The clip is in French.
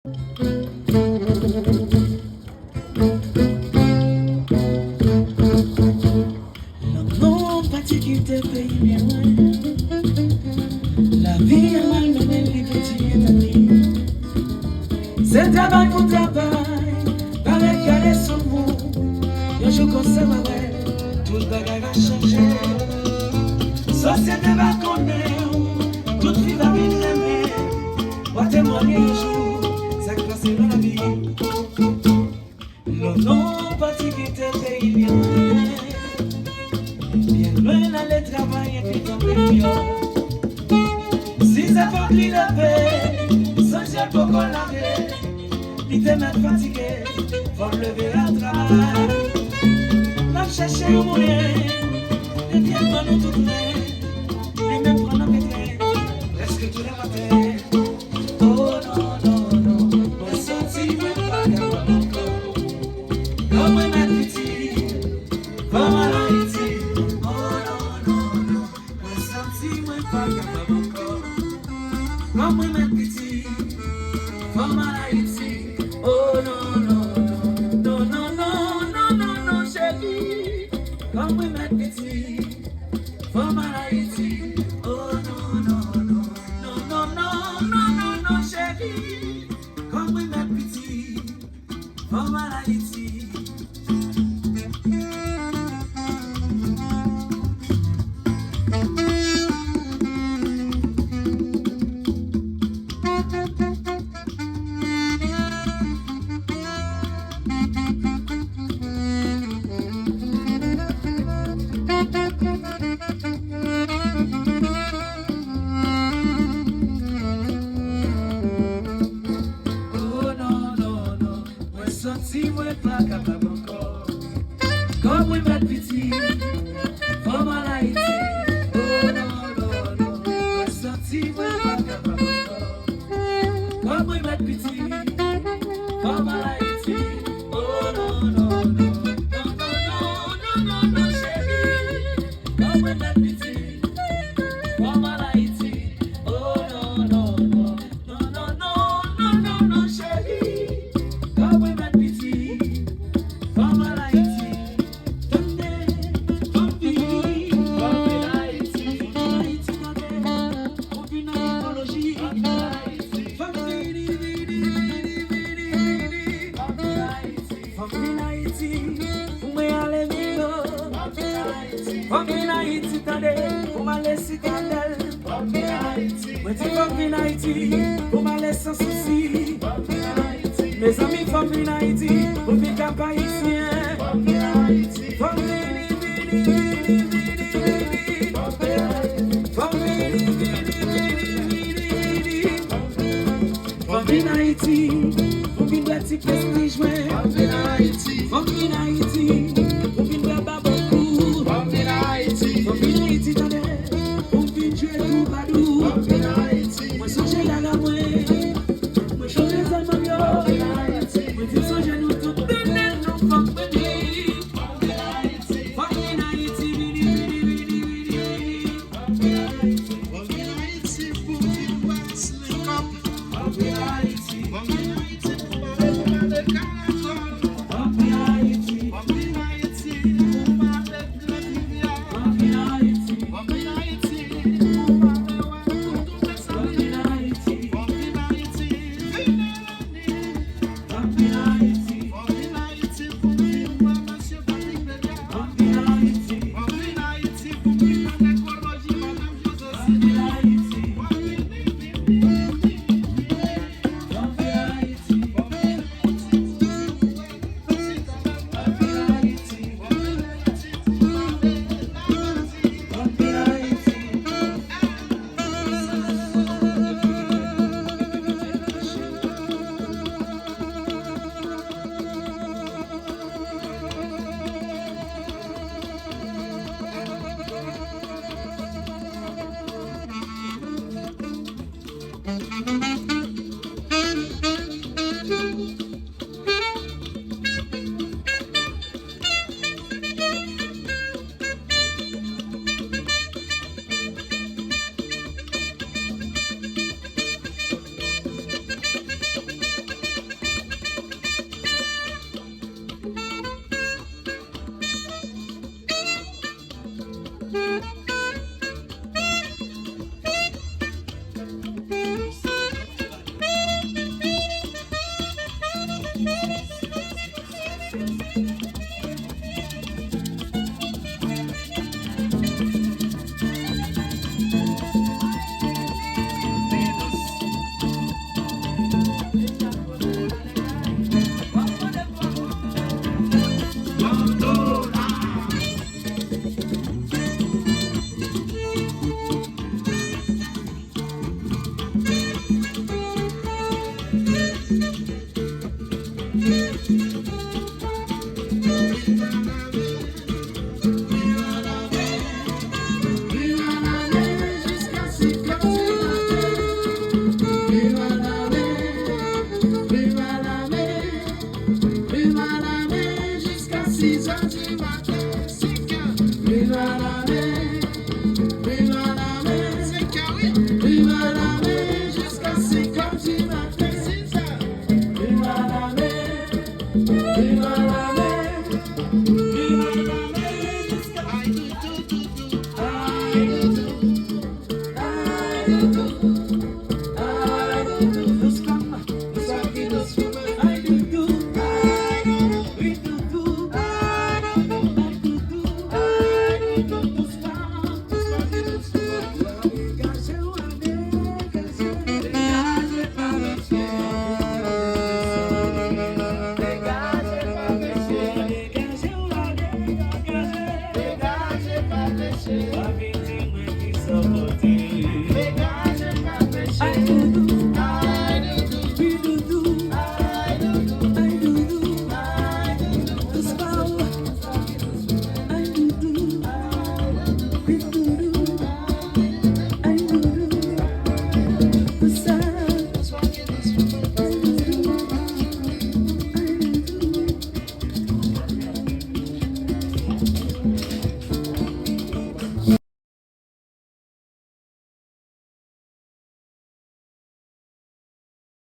Non, pas quitter pays bien loin. La vie est mal menée, les petits établis. C'est travail pour travail, pareil qu'elle est son mot. Un jour qu'on se ouais, tout le bagage va changer. Société va connaître, toute vie va vivre aimer. On va témoigner un jour, ça passe dans la vie. Non, pas quitter pays bien loin. Bien loin d'aller travailler et puis tomber mieux. Si ça faut qu'il lever, sans gel pour qu'on l'arrête. Il te met fatigué, faut lever à travail. N'a cherché un moyen, et bien pas nous tout près. Les mêmes prendre un pétrin, presque tous les matins. Oh non, non, non, moi senti, moi pas capable encore. Comme moi ma petite, comme à l'Haïti. Oh non, non, non, moi senti, moi pas capable encore. Comme moi ma petite, comme à l'Haïti. Oh non, non, non, non, non, non, non, non, non, chérie. Comme moi ma petite, comme à l'Haïti. Oh non, non, non, non, non, non, non, non, non, chérie. Comme moi ma petite, comme à l'Haïti. Si moi pas capable encore, comme moi ma petite, comme à l'Haïti. Oh non, non, non, moi senti moi pas capable encore, comme moi ma petite, comme à l'Haïti. Oh non, non, non, non, non, non, non, non, chérie, comme moi ma petite, comme à l'Haïti. Oh non, non, non, non, non, non, non, non, non, chérie, comme moi ma petite. Comme à l'Haïti, comme Billy, comme l'Haïti, Haïti, comme une écologie, comme l'Haïti, comme l'Haïti, pour m'aller mieux, comme l'Haïti, pour m'aller citadelle, comme l'Haïti, comme l'Haïti, pour m'aller sans souci. Mes amis, famille Haïti, pour vivre cap haïtien. Famille Haïti, famille Haïti, pour vivre petit prestige. Famille Haïti, famille Haïti, pour vivre pas beaucoup. Famille Haïti, famille Haïti, pour vivre jouer Twoubadou. Famille Haïti, moi changer la gamme, moi changer ça ma Haïti,